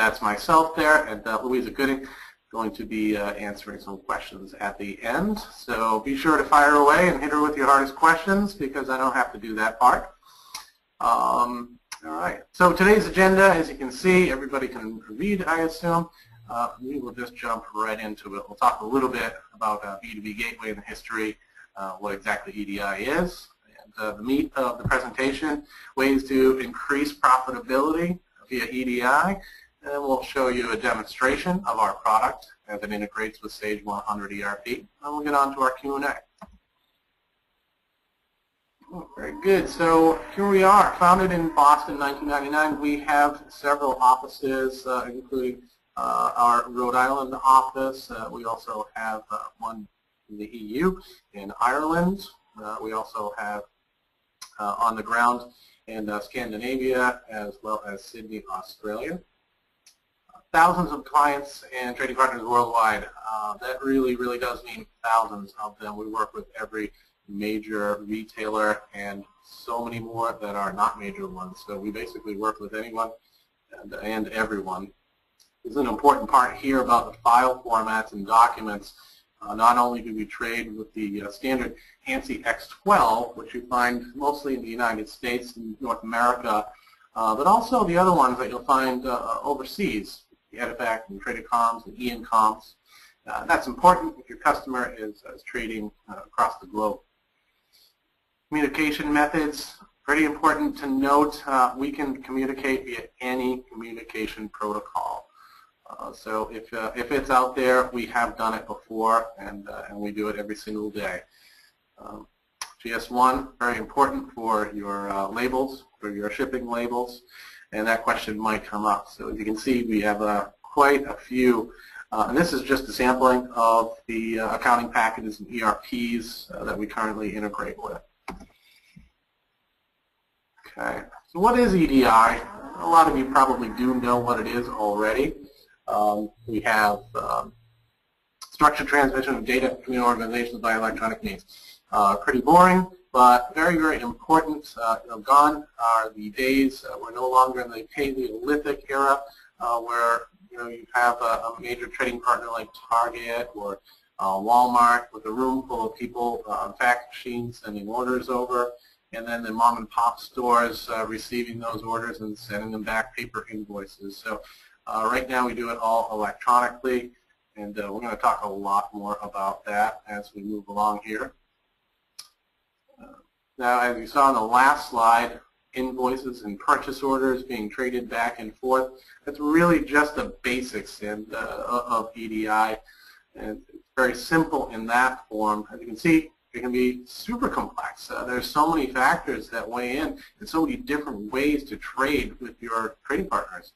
that's myself there, and Louisa Gooding going to be answering some questions at the end. So be sure to fire away and hit her with your hardest questions, because I don't have to do that part. All right. So today's agenda, as you can see, everybody can read, I assume. We will just jump right into it. We'll talk a little bit about B2B Gateway and the history, what exactly EDI is, and the meat of the presentation, ways to increase profitability via EDI. And we'll show you a demonstration of our product as it integrates with Sage 100 ERP. And we'll get on to our Q&A. Oh, very good. So here we are, founded in Boston, 1999. We have several offices, including our Rhode Island office. We also have one in the EU, in Ireland. We also have on the ground in Scandinavia, as well as Sydney, Australia. Thousands of clients and trading partners worldwide. That really does mean thousands of them. We work with every major retailer and so many more that are not major ones. So we basically work with anyone and everyone. This is an important part here about the file formats and documents. Not only do we trade with the standard ANSI X12, which you find mostly in the United States and North America, but also the other ones that you'll find overseas. The EDIFACT and Tradecoms and ENCOMs. That's important if your customer is trading across the globe. Communication methods, pretty important to note. We can communicate via any communication protocol. So if it's out there, we have done it before, and we do it every single day. GS1, very important for your labels, for your shipping labels. And that question might come up. So as you can see, we have quite a few. And this is just a sampling of the accounting packages and ERPs that we currently integrate with. Okay, so what is EDI? A lot of you probably do know what it is already. We have structured transmission of data between organizations by electronic means. Pretty boring, but very important. Gone are the days we're no longer in the Paleolithic era, where you have a major trading partner like Target or Walmart with a room full of people, fax machines sending orders over, and then the mom and pop stores receiving those orders and sending them back paper invoices. So right now we do it all electronically, and we're going to talk a lot more about that as we move along here. Now, as you saw in the last slide, invoices and purchase orders being traded back and forth, that's really just the basics of EDI. And it's very simple in that form. As you can see, it can be super complex. There's so many factors that weigh in and so many different ways to trade with your trading partners.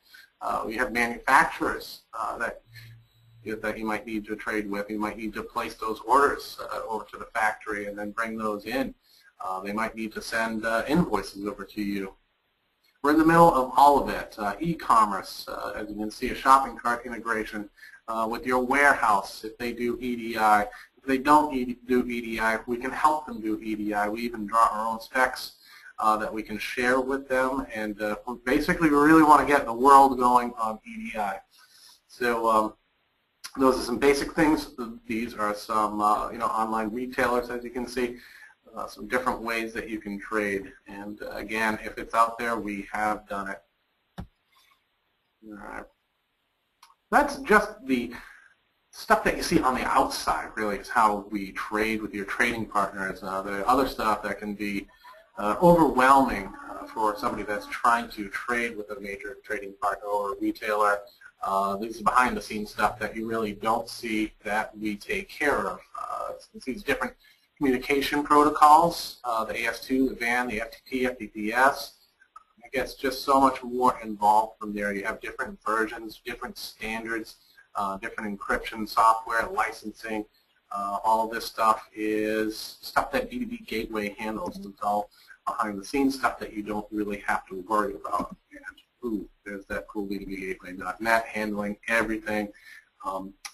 We have manufacturers that you might need to trade with. You might need to place those orders over to the factory and then bring those in. They might need to send invoices over to you. We're in the middle of all of it. E-commerce, as you can see, a shopping cart integration with your warehouse if they do EDI. If they don't do EDI, we can help them do EDI. We even draw our own specs that we can share with them. And basically, we really want to get the world going on EDI. So those are some basic things. These are some online retailers, as you can see. Some different ways that you can trade, and again, if it's out there, we have done it. All right. That's just the stuff that you see on the outside, really, is how we trade with your trading partners. The other stuff that can be overwhelming for somebody that's trying to trade with a major trading partner or a retailer. This is behind-the-scenes stuff that you really don't see that we take care of. These different communication protocols, the AS2, the VAN, the FTP, FTPS. It gets just so much more involved from there. You have different versions, different standards, different encryption software, licensing. All of this stuff is stuff that B2B Gateway handles. It's all behind-the-scenes stuff that you don't really have to worry about. And, ooh, there's that cool B2B Gateway.net handling everything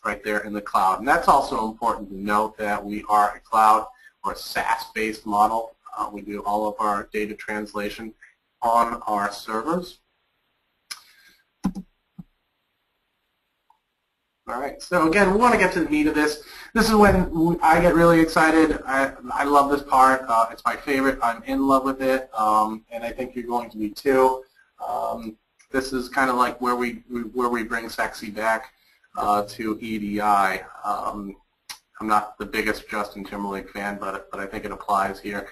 right there in the cloud. And that's also important to note that we are a cloud or a SaaS-based model. We do all of our data translation on our servers. All right, so again, we want to get to the meat of this. This is when I get really excited. I love this part. It's my favorite. I'm in love with it, and I think you're going to be too. This is kind of like where we bring sexy back to EDI. I'm not the biggest Justin Timberlake fan, but I think it applies here.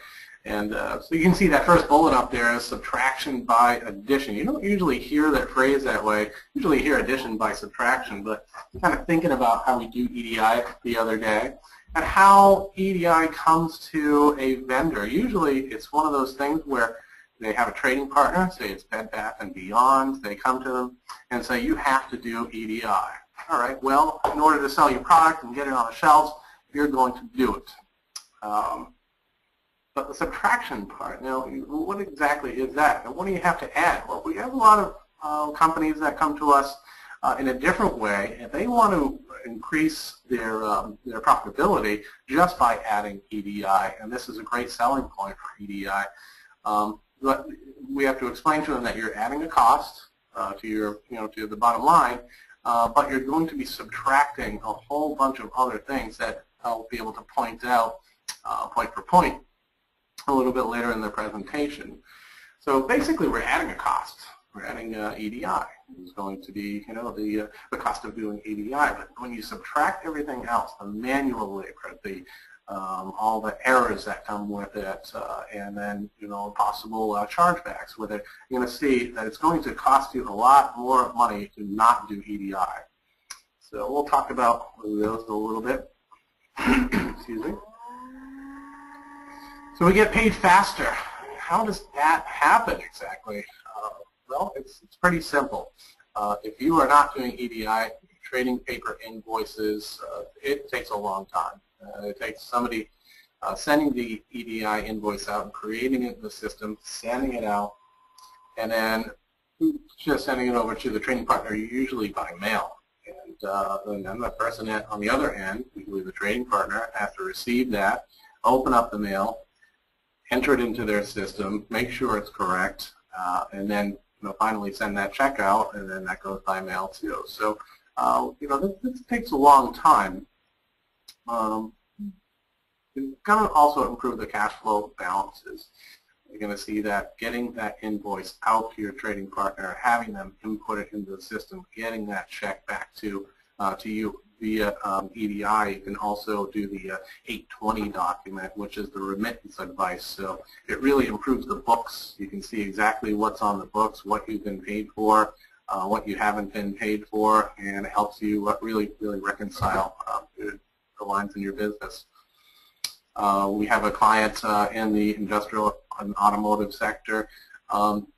And so you can see that first bullet up there is subtraction by addition. You don't usually hear that phrase that way. You usually hear addition by subtraction, but kind of thinking about how we do EDI the other day and how EDI comes to a vendor. Usually it's one of those things where they have a trading partner, say it's Bed Bath & Beyond. They come to them and say, you have to do EDI. All right, well, in order to sell your product and get it on the shelves, you're going to do it. But the subtraction part, now, what exactly is that? And what do you have to add? Well, we have a lot of companies that come to us in a different way, and they want to increase their profitability just by adding EDI, and this is a great selling point for EDI. But we have to explain to them that you're adding a cost to your, to the bottom line, but you're going to be subtracting a whole bunch of other things that I'll be able to point out point for point a little bit later in the presentation. So basically, we're adding a cost. We're adding EDI. It's going to be, the cost of doing EDI. But when you subtract everything else, the manual labor, all the errors that come with it, and then possible chargebacks with it, you're going to see that it's going to cost you a lot more money to not do EDI. So we'll talk about those a little bit. Excuse me. So we get paid faster. How does that happen exactly? Well, it's pretty simple. If you are not doing EDI, trading paper invoices, it takes a long time. It takes somebody sending the EDI invoice out and creating it in the system, sending it out, and then just sending it over to the trading partner, usually by mail. And then the person on the other end, usually the trading partner, has to receive that, open up the mail, enter it into their system, make sure it's correct, and then finally send that check out, and then that goes by mail too. So this takes a long time. It's going to also improve the cash flow balances. You're going to see that getting that invoice out to your trading partner, having them input it into the system, getting that check back to you via EDI. You can also do the 820 document, which is the remittance advice. So it really improves the books. You can see exactly what's on the books, what you've been paid for, what you haven't been paid for, and it helps you really reconcile the lines in your business. We have a client in the industrial and automotive sector.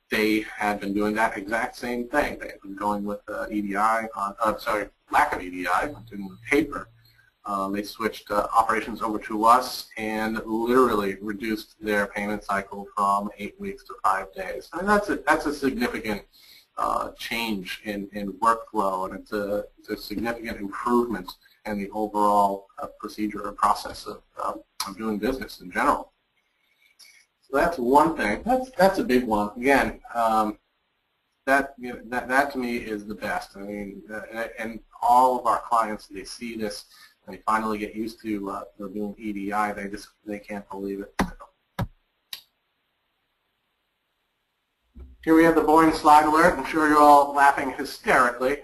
They had been doing that exact same thing. They had been going with EDI lack of EDI, doing with paper. They switched operations over to us and literally reduced their payment cycle from 8 weeks to 5 days. I mean, that's a significant change in workflow, and it's a significant improvement in the overall procedure or process of doing business in general. So that's one thing. That's a big one. Again, that to me is the best. I mean, and all of our clients, they see this, and they finally get used to doing EDI. They can't believe it. Here we have the boring slide alert. I'm sure you're all laughing hysterically.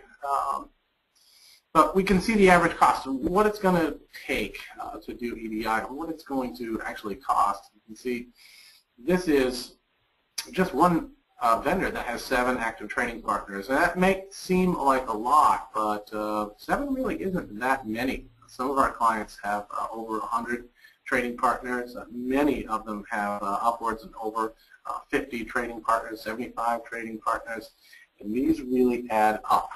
But we can see the average cost of what it's going to take to do EDI, and what it's going to actually cost. You can see this is just one vendor that has 7 active trading partners. And that may seem like a lot, but 7 really isn't that many. Some of our clients have over 100 trading partners. Many of them have upwards of over 50 trading partners, 75 trading partners, and these really add up.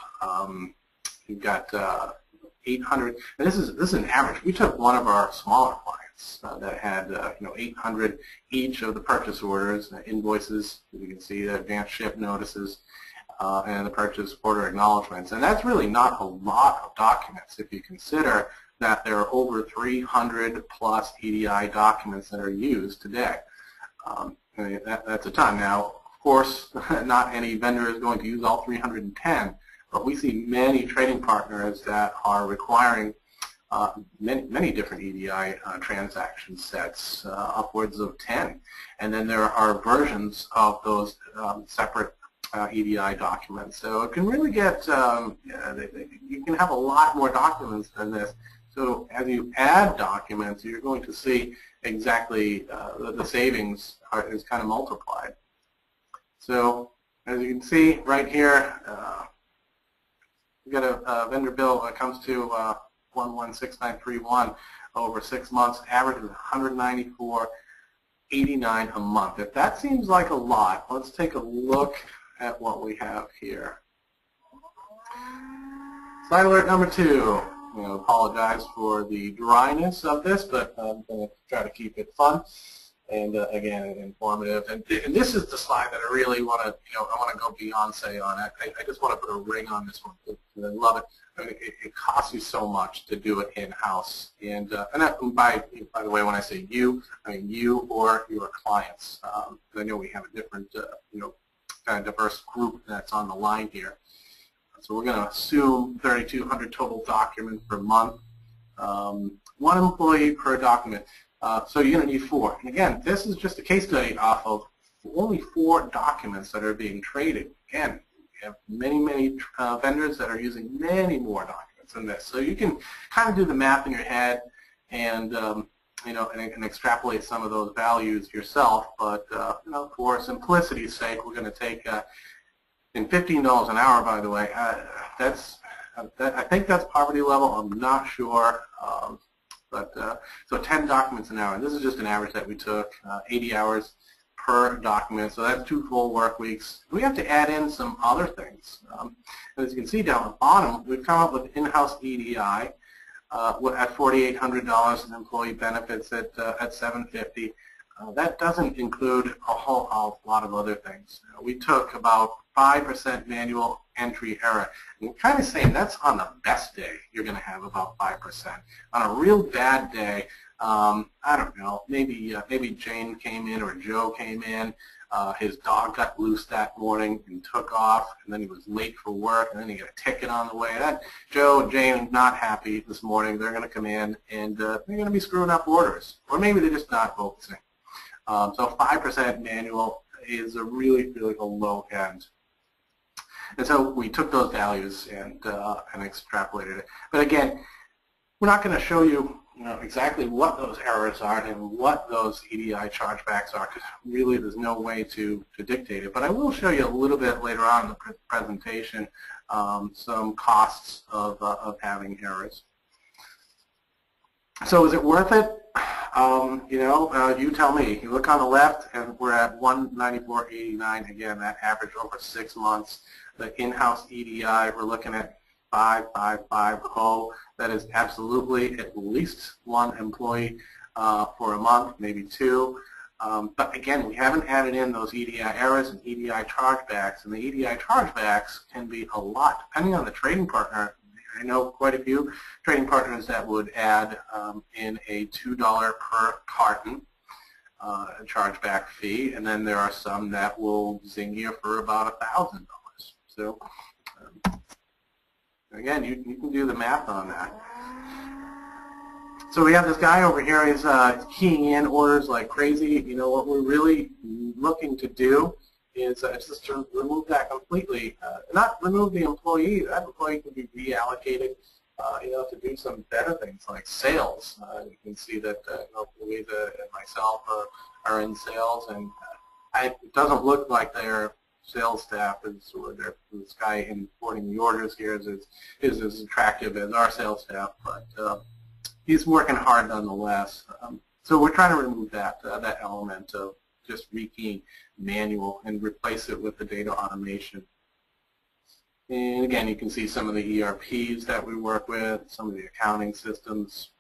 You've got 800, and this is an average. We took one of our smaller clients that had 800 each of the purchase orders, invoices, as you can see, the advanced ship notices, and the purchase order acknowledgments. And that's really not a lot of documents if you consider that there are over 300 plus EDI documents that are used today. I mean, that's a ton. Now, of course, not any vendor is going to use all 310. but we see many trading partners that are requiring many different EDI transaction sets, upwards of 10. And then there are versions of those separate EDI documents. So it can really get, you can have a lot more documents than this. So as you add documents, you're going to see exactly the savings is kind of multiplied. So as you can see right here, we've got a vendor bill that comes to 116931 over 6 months, average of $194.89 a month. If that seems like a lot, let's take a look at what we have here. Slide alert number 2. I apologize for the dryness of this, but I'm going to try to keep it fun and again informative. And this is the slide that I really want to, I want to go Beyonce on. I just want to put a ring on this one. I love it. I mean, it costs you so much to do it in-house. And that, by the way, when I say you, I mean you or your clients. I know we have a different, kind of diverse group that's on the line here. So we're going to assume 3,200 total documents per month, 1 employee per document. So you're going to need 4. And again, this is just a case study off of only 4 documents that are being traded. Again, we have many vendors that are using many more documents than this. So you can kind of do the math in your head and and extrapolate some of those values yourself. But for simplicity's sake, we're going to take and $15 an hour, by the way, I think that's poverty level. I'm not sure, so 10 documents an hour. And this is just an average that we took, 80 hours per document. So that's 2 full work weeks. We have to add in some other things. As you can see down the bottom, we've come up with Inhouse EDI at $4,800 and employee benefits at $750. That doesn't include a whole lot of other things. We took about 5% manual entry error. And we're kind of saying that's on the best day you're going to have about 5%. On a real bad day, I don't know, maybe Jane came in or Joe came in, his dog got loose that morning and took off, and then he was late for work, and then he got a ticket on the way. Joe and Jane not happy this morning. They're going to come in and they're going to be screwing up orders, or maybe they're just not focusing. So 5% manual is a really a low end. And so we took those values and extrapolated it. But again, we're not going to show you, exactly what those errors are and what those EDI chargebacks are, because really there's no way to dictate it. But I will show you a little bit later on in the presentation some costs of having errors. So is it worth it? You tell me. You look on the left, and we're at $194.89. Again, that average over 6 months. The in-house EDI, we're looking at 5,550. That is absolutely at least 1 employee for a month, maybe 2. But again, we haven't added in those EDI errors and EDI chargebacks, and the EDI chargebacks can be a lot, depending on the trading partner. I know quite a few trading partners that would add in a $2 per carton chargeback fee, and then there are some that will zing you for about $1,000. So again, you can do the math on that. So we have this guy over here. He's keying in orders like crazy. What we're really looking to do is just to remove that completely. Not remove the employee. That employee can be reallocated, to do some better things like sales. You can see that Louisa and myself are in sales, and it doesn't look like their sales staff or this guy importing the orders here is as attractive as our sales staff, but he's working hard nonetheless. So we're trying to remove that element of just rekeying manual and replace it with the data automation. And again, you can see some of the ERPs that we work with, some of the accounting systems.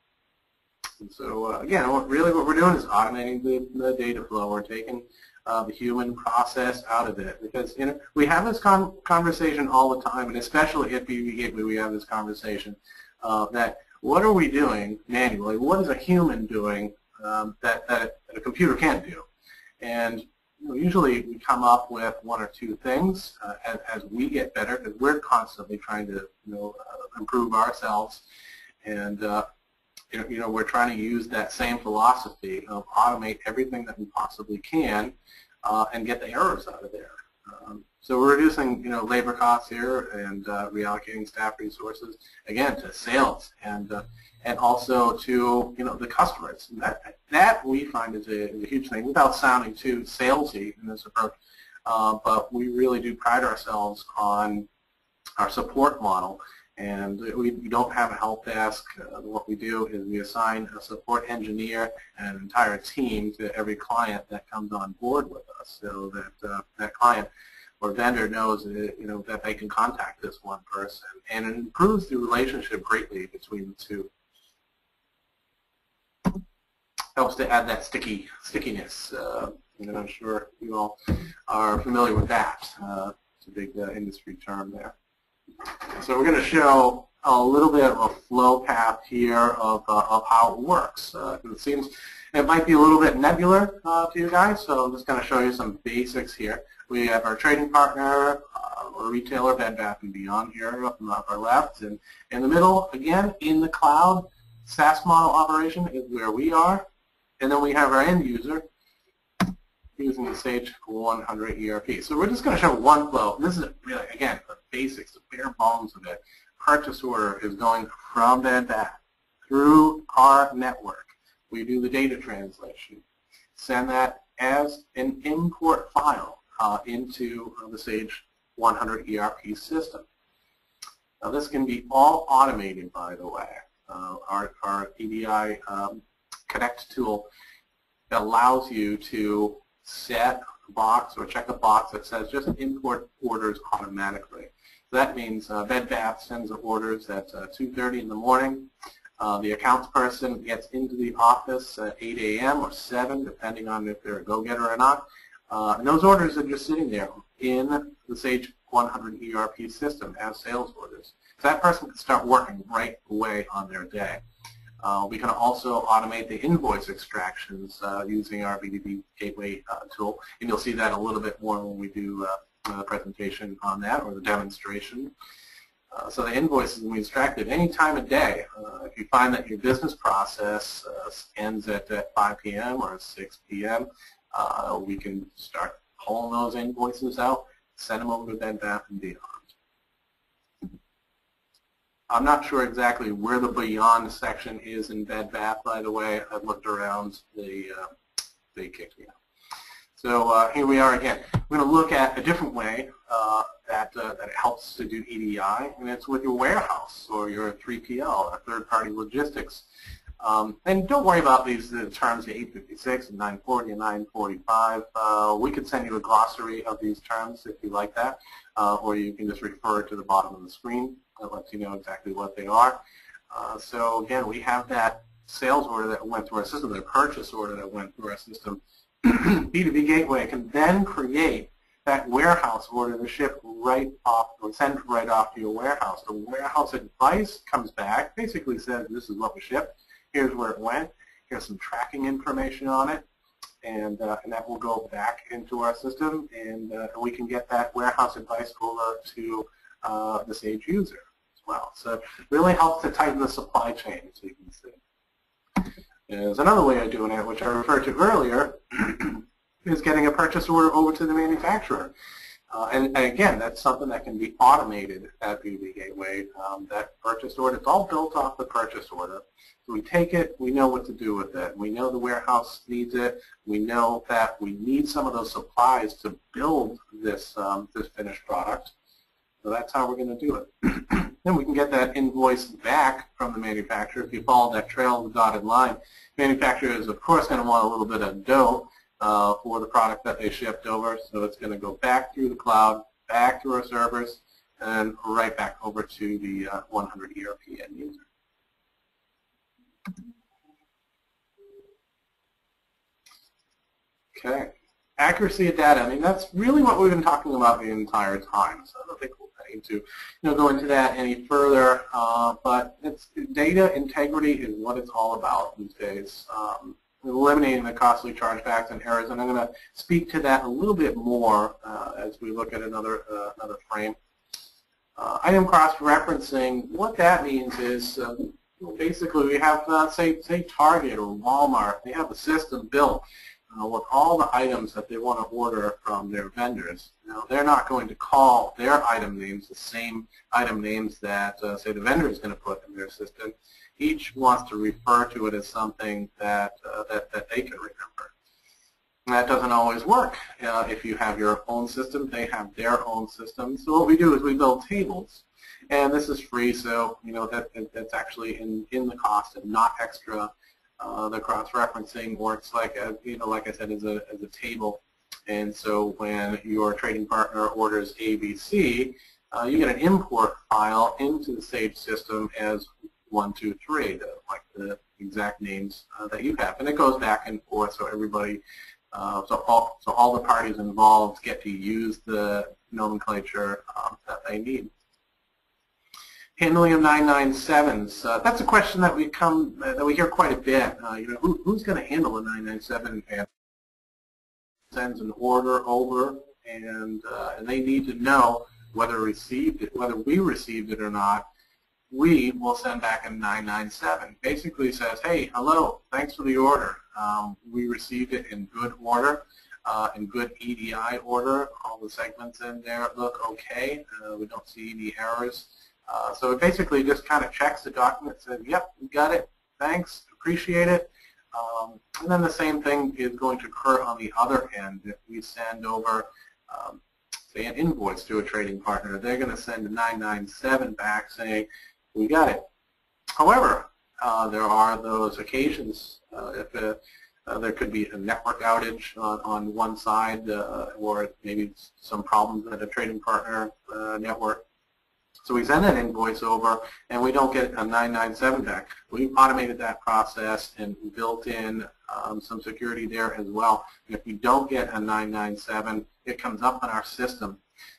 And so again, what we're doing is automating the data flow. We're taking the human process out of it, because we have this conversation all the time, and especially at BB Gateway we have this conversation that what are we doing manually? What is a human doing that a computer can't do? And usually we come up with one or two things as we get better, because we're constantly trying to improve ourselves, and we're trying to use that same philosophy of automate everything that we possibly can and get the errors out of there. So we're reducing labor costs here and reallocating staff resources again to sales and also to the customers. And that we find is a huge thing, without sounding too salesy in this approach. But we really do pride ourselves on our support model, and we don't have a help desk. What we do is we assign a support engineer and an entire team to every client that comes on board with us, so that that client or vendor knows that they can contact this one person, and it improves the relationship greatly between the two. Helps to add that stickiness. I'm sure you all are familiar with that. It's a big industry term there. So we're going to show a little bit of a flow path here of how it works. It might be a little bit nebular to you guys, so I'm just going to show you some basics here. We have our trading partner, or retailer, Bed Bath & Beyond here up on the upper left, and in the middle, again, in the cloud, SaaS model operation is where we are, and then we have our end user using the Sage 100 ERP. So we're just going to show one flow. This is really, again, the basics, the bare bones of it. Purchase order is going from Bed Bath through our network. We do the data translation, send that as an import file into the Sage 100 ERP system. Now this can be all automated, by the way. Our EDI Connect tool allows you to set a box or check a box that says just import orders automatically. So that means Bed Bath sends the orders at 2:30 in the morning. The accounts person gets into the office at 8 a.m. or 7, depending on if they're a go-getter or not. And those orders are just sitting there in the Sage 100 ERP system as sales orders. So that person can start working right away on their day. We can also automate the invoice extractions using our BDB Gateway tool, and you'll see that a little bit more when we do the presentation on that, or the demonstration. So the invoices can be extracted any time of day. If you find that your business process ends at 5 p.m. or 6 p.m., we can start pulling those invoices out, send them over to Bed Bath & Beyond. I'm not sure exactly where the Beyond section is in Bed Bath, by the way. I've looked around, they kicked me out. So here we are again. We're going to look at a different way that it helps to do EDI, and it's with your warehouse or your 3PL, or third-party logistics. And don't worry about these terms, the 856 and 940 and 945. We could send you a glossary of these terms if you like that, or you can just refer to the bottom of the screen. That lets you know exactly what they are. So again, we have that sales order that went through our system, the purchase order that went through our system. B2B Gateway can then create that warehouse order to ship right off, or send right off to your warehouse. The warehouse advice comes back, basically says this is what we shipped, here's where it went, here's some tracking information on it, and that will go back into our system, and we can get that warehouse advice over to the Sage user as well. So it really helps to tighten the supply chain, as you can see. There's another way of doing it, which I referred to earlier, is getting a purchase order over to the manufacturer. And again, that's something that can be automated at B2B Gateway. That purchase order, it's all built off the purchase order. So we take it, we know what to do with it. We know the warehouse needs it. We know that we need some of those supplies to build this, this finished product. So that's how we're going to do it. Then we can get that invoice back from the manufacturer. If you follow that trail of the dotted line, manufacturer is, of course, going to want a little bit of dough for the product that they shipped over. So it's going to go back through the cloud, back to our servers, and right back over to the 100 ERP end user. Okay. Accuracy of data. I mean, that's really what we've been talking about the entire time. So I don't think we'll need to go into that any further. But it's, data integrity is what it's all about these days. eliminating the costly chargebacks and errors, and I'm going to speak to that a little bit more as we look at another frame. Item cross-referencing, what that means is basically we have, say Target or Walmart, they have a system built with all the items that they want to order from their vendors. Now, they're not going to call their item names the same item names that, say, the vendor is going to put in their system. Each wants to refer to it as something that they can remember. And that doesn't always work. If you have your own system, they have their own system. So what we do is we build tables. And this is free, so that's actually in the cost and not extra. The cross-referencing works like like I said, as a table. And so when your trading partner orders ABC, you get an import file into the Sage system as 1, 2, 3, like the exact names that you have, and it goes back and forth. So everybody, so all the parties involved get to use the nomenclature that they need. Handling of 997s. That's a question that we hear quite a bit. Who's going to handle a 997 and sends an order over, and they need to know whether we received it or not. We will send back a 997. Basically says, hey, hello, thanks for the order. We received it in good order, in good EDI order. All the segments in there look okay. We don't see any errors. So it basically just kind of checks the document, says, yep, we got it, thanks, appreciate it. And then the same thing is going to occur on the other end. If we send over, say, an invoice to a trading partner, they're going to send a 997 back saying, we got it. However, there are those occasions if there could be a network outage on one side or maybe some problems at a trading partner network. So we send an invoice over and we don't get a 997 back. We've automated that process and built in some security there as well. And if we don't get a 997, it comes up on our system,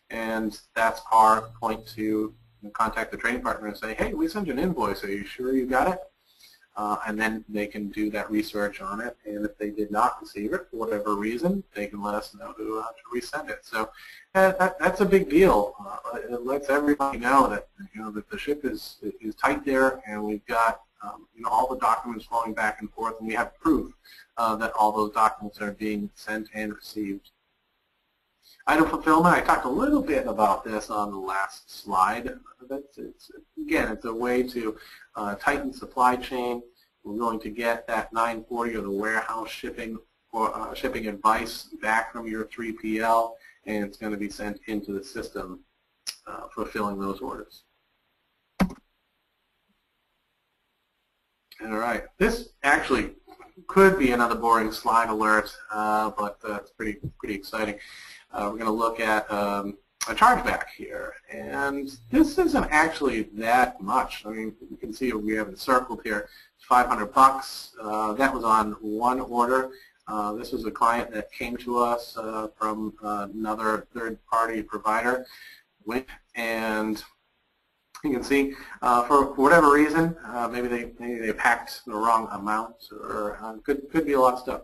and that's our point to contact the trading partner and say, hey, we sent you an invoice. Are you sure you got it? And then they can do that research on it, and if they did not receive it for whatever reason, they can let us know to resend it. So that's a big deal. It lets everybody know that that the ship is tight there, and we've got all the documents flowing back and forth, and we have proof that all those documents are being sent and received. Item fulfillment, I talked a little bit about this on the last slide. Again, it's a way to tighten supply chain. We're going to get that 940 or the warehouse shipping or shipping advice back from your 3PL, and it's going to be sent into the system fulfilling those orders. All right, this actually could be another boring slide alert, but it's pretty exciting. We're going to look at a chargeback here, and this isn't actually that much. I mean, you can see we have it circled here. It's $500. That was on one order. This was a client that came to us from another third-party provider, and you can see for whatever reason, maybe they packed the wrong amount, or could be a lot of stuff.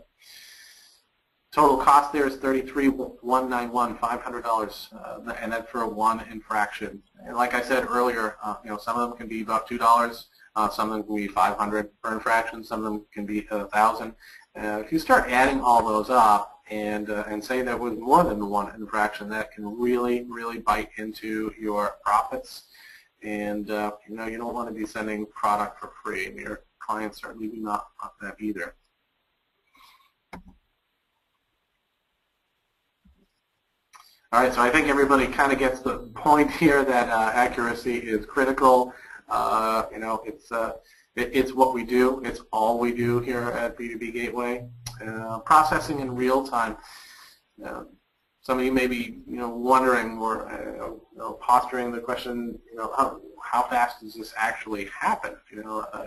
Total cost there is $33,191, $500, and that's for one infraction. And like I said earlier, some of them can be about $2, some of them can be $500 per infraction, some of them can be $1,000. If you start adding all those up and say there was more than one infraction, that can really bite into your profits. And you don't want to be sending product for free, and your clients certainly do not want that either. All right, so I think everybody kind of gets the point here that accuracy is critical. It's what we do. It's all we do here at B2B Gateway. Processing in real time. Some of you may be, wondering or posturing the question, how fast does this actually happen?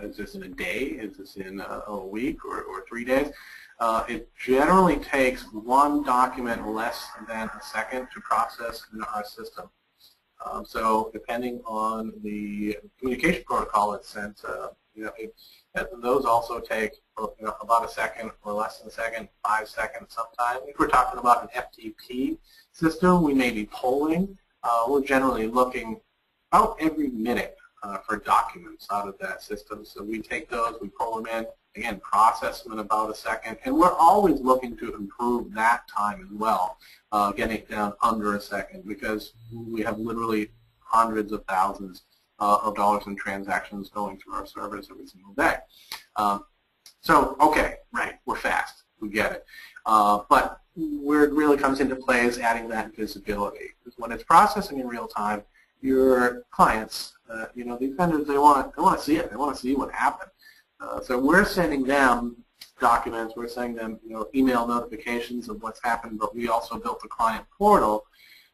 Is this in a day? Is this in a week or 3 days? It generally takes one document less than a second to process in our system. So depending on the communication protocol that's sent, those also take about a second or less than a second, 5 seconds sometimes. If we're talking about an FTP system, we may be polling. We're generally looking about every minute for documents out of that system. So we take those, we pull them in, again, process them in about a second, and we're always looking to improve that time as well, getting it down under a second, because we have literally hundreds of thousands of dollars in transactions going through our servers every single day. So, okay, right, we're fast, we get it. But where it really comes into play is adding that visibility. Because when it's processing in real time, your clients, these vendors, they want to see it. They want to see what happened. So we're sending them documents. We're sending them, email notifications of what's happened. But we also built a client portal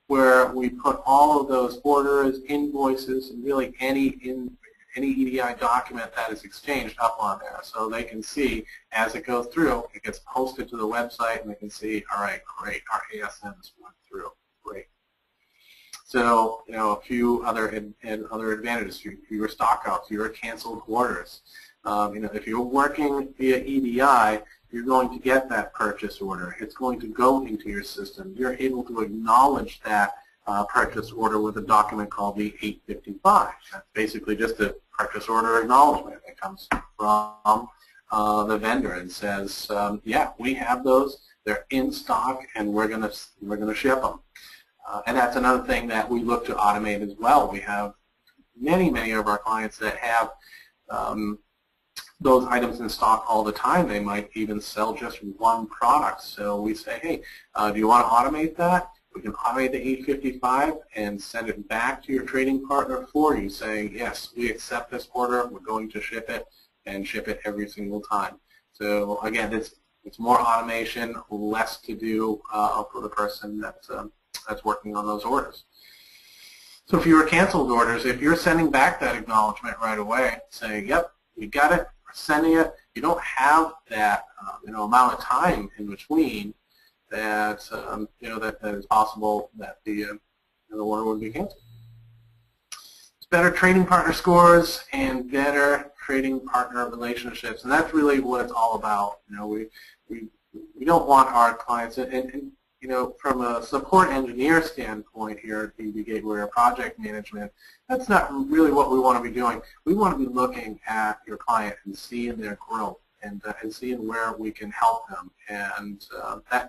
where we put all of those orders, invoices, and really any EDI document that is exchanged up on there, so they can see as it goes through. It gets posted to the website, and they can see, all right, great, our ASMs went through, great. So, a few other advantages: fewer stockouts, fewer canceled orders. If you're working via EDI, you're going to get that purchase order. It's going to go into your system. You're able to acknowledge that purchase order with a document called the 855. That's basically just a purchase order acknowledgement. It comes from the vendor and says, yeah, we have those. They're in stock, and we're gonna ship them. And that's another thing that we look to automate as well. We have many of our clients that have those items in stock all the time. They might even sell just one product. So we say, hey, do you want to automate that? We can automate the 855 and send it back to your trading partner for you, saying, yes, we accept this order, we're going to ship it, and ship it every single time. So again, it's more automation, less to do for the person that's working on those orders. So for your canceled orders, if you're sending back that acknowledgement right away, saying, yep, we got it, we're sending it, you don't have that amount of time in between that that is possible that the order would be canceled. It's better trading partner scores and better trading partner relationships, and that's really what it's all about. We don't want our clients, and from a support engineer standpoint here at EDI Gateway or project management, that's not really what we want to be doing. We want to be looking at your client and seeing their growth and seeing where we can help them. And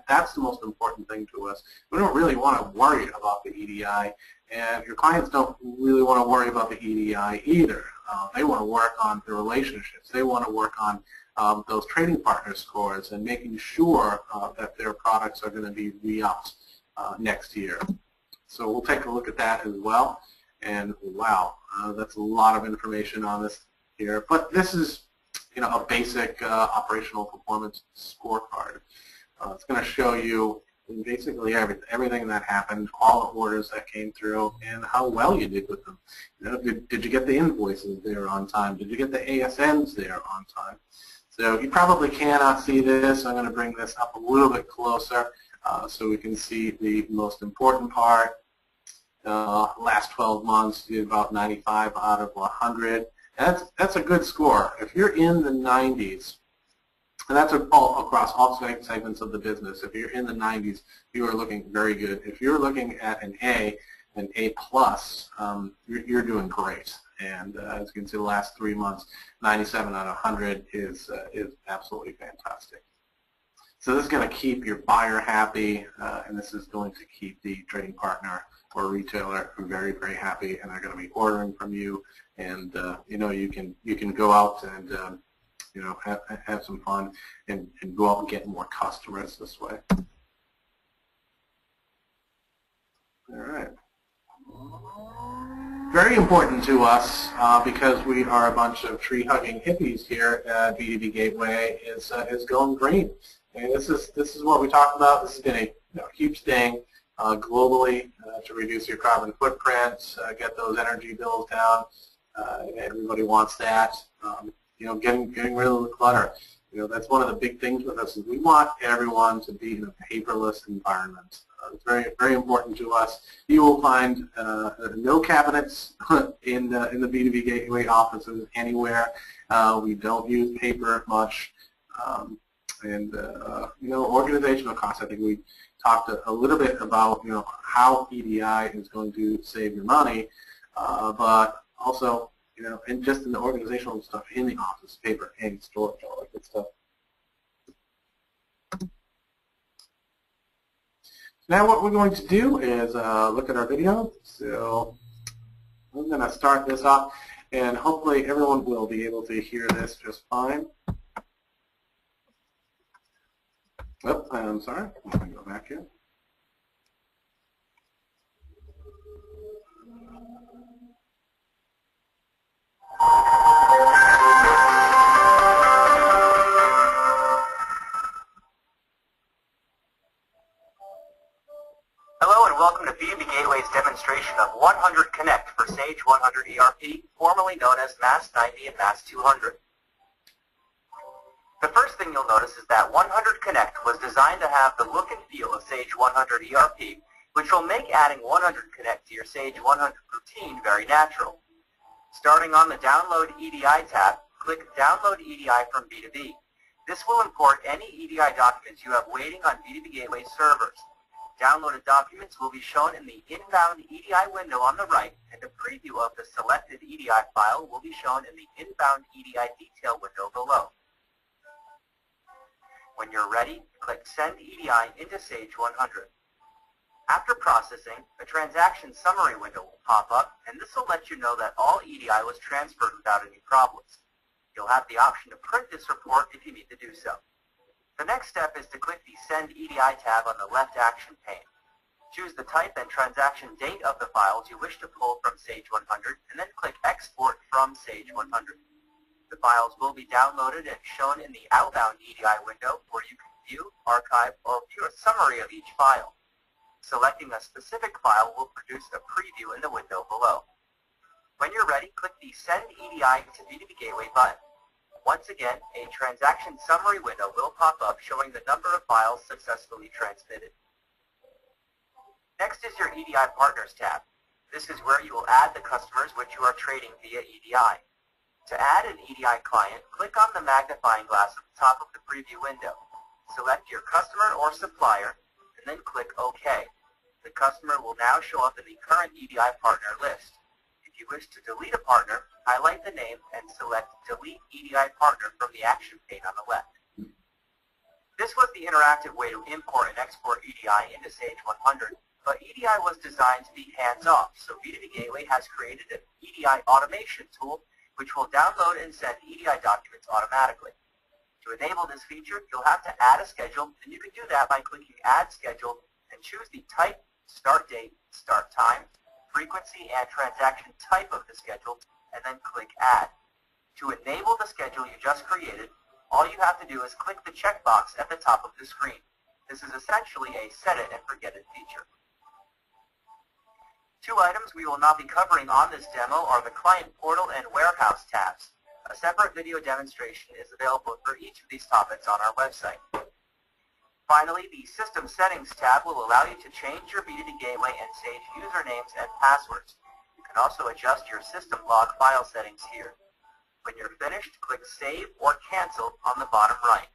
that's the most important thing to us. We don't really want to worry about the EDI, and your clients don't really want to worry about the EDI either. They want to work on the relationships. They want to work on those trading partner scores and making sure that their products are going to be re-upped next year. So we'll take a look at that as well. And wow, that's a lot of information on this here. But this is a basic operational performance scorecard. It's going to show you basically everything that happened, all the orders that came through, and how well you did with them. Did you get the invoices there on time? Did you get the ASNs there on time? So you probably cannot see this. I'm going to bring this up a little bit closer so we can see the most important part. Last 12 months, you did about 95 out of 100. And that's a good score. If you're in the 90s, and that's across all segments of the business, if you're in the 90s, you are looking very good. If you're looking at an A plus, you're doing great. And as you can see, the last 3 months, 97 out of 100 is absolutely fantastic. So this is going to keep your buyer happy, and this is going to keep the trading partner or retailer very, very happy, and they're going to be ordering from you. And you can go out and have some fun and go out and get more customers this way. All right. Very important to us because we are a bunch of tree-hugging hippies here at EDI Gateway is going green. And this is what we talk about. This has been a huge thing globally to reduce your carbon footprint, get those energy bills down. Everybody wants that. Getting rid of the clutter. That's one of the big things with us is we want everyone to be in a paperless environment. It's very, very important to us. You will find no cabinets in the B2B Gateway offices anywhere. We don't use paper much. And organizational costs. I think we talked a little bit about how EDI is going to save your money, but also and just in the organizational stuff in the office, paper, ink, storage, all that good stuff. Now what we're going to do is look at our video. So I'm going to start this off, and hopefully everyone will be able to hear this just fine. Oh, I'm sorry. I'm going to go back here. Hello and welcome to B2B Gateway's demonstration of 100 Connect for Sage 100 ERP, formerly known as MAS 90 and MAS 200. The first thing you'll notice is that 100 Connect was designed to have the look and feel of Sage 100 ERP, which will make adding 100 Connect to your Sage 100 routine very natural. Starting on the Download EDI tab, click Download EDI from B2B. This will import any EDI documents you have waiting on B2B Gateway servers. Downloaded documents will be shown in the inbound EDI window on the right, and a preview of the selected EDI file will be shown in the inbound EDI detail window below. When you're ready, click Send EDI into Sage 100. After processing, a transaction summary window will pop up, and this will let you know that all EDI was transferred without any problems. You'll have the option to print this report if you need to do so. The next step is to click the Send EDI tab on the left action pane. Choose the type and transaction date of the files you wish to pull from Sage 100, and then click Export from Sage 100. The files will be downloaded and shown in the outbound EDI window, where you can view, archive, or view a summary of each file. Selecting a specific file will produce a preview in the window below. When you're ready, click the Send EDI to B2B Gateway button. Once again, a transaction summary window will pop up showing the number of files successfully transmitted. Next is your EDI Partners tab. This is where you will add the customers which you are trading via EDI. To add an EDI client, click on the magnifying glass at the top of the preview window. Select your customer or supplier, and then click OK. The customer will now show up in the current EDI partner list. If you wish to delete a partner, highlight the name and select Delete EDI Partner from the action pane on the left. This was the interactive way to import and export EDI into Sage 100, but EDI was designed to be hands-off, so B2B Gateway has created an EDI automation tool which will download and send EDI documents automatically. To enable this feature, you'll have to add a schedule, and you can do that by clicking Add Schedule and choose the type, start date, start time, frequency, and transaction type of the schedule, and then click Add. To enable the schedule you just created, all you have to do is click the checkbox at the top of the screen. This is essentially a set it and forget it feature. Two items we will not be covering on this demo are the Client Portal and Warehouse tabs. A separate video demonstration is available for each of these topics on our website. Finally, the System Settings tab will allow you to change your B2B Gateway and Sage usernames and passwords. You can also adjust your system log file settings here. When you're finished, click Save or Cancel on the bottom right.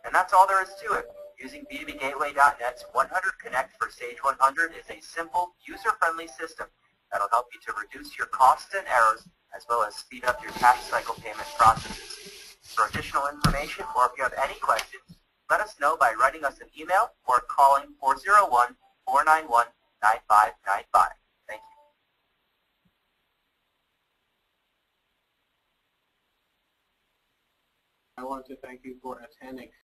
And that's all there is to it. Using B2BGateway.net's 100 Connect for Sage 100 is a simple, user-friendly system that'll help you to reduce your costs and errors, as well as speed up your cash cycle payment processes. For additional information, or if you have any questions, let us know by writing us an email or calling 401-491-9595. Thank you. I want to thank you for attending.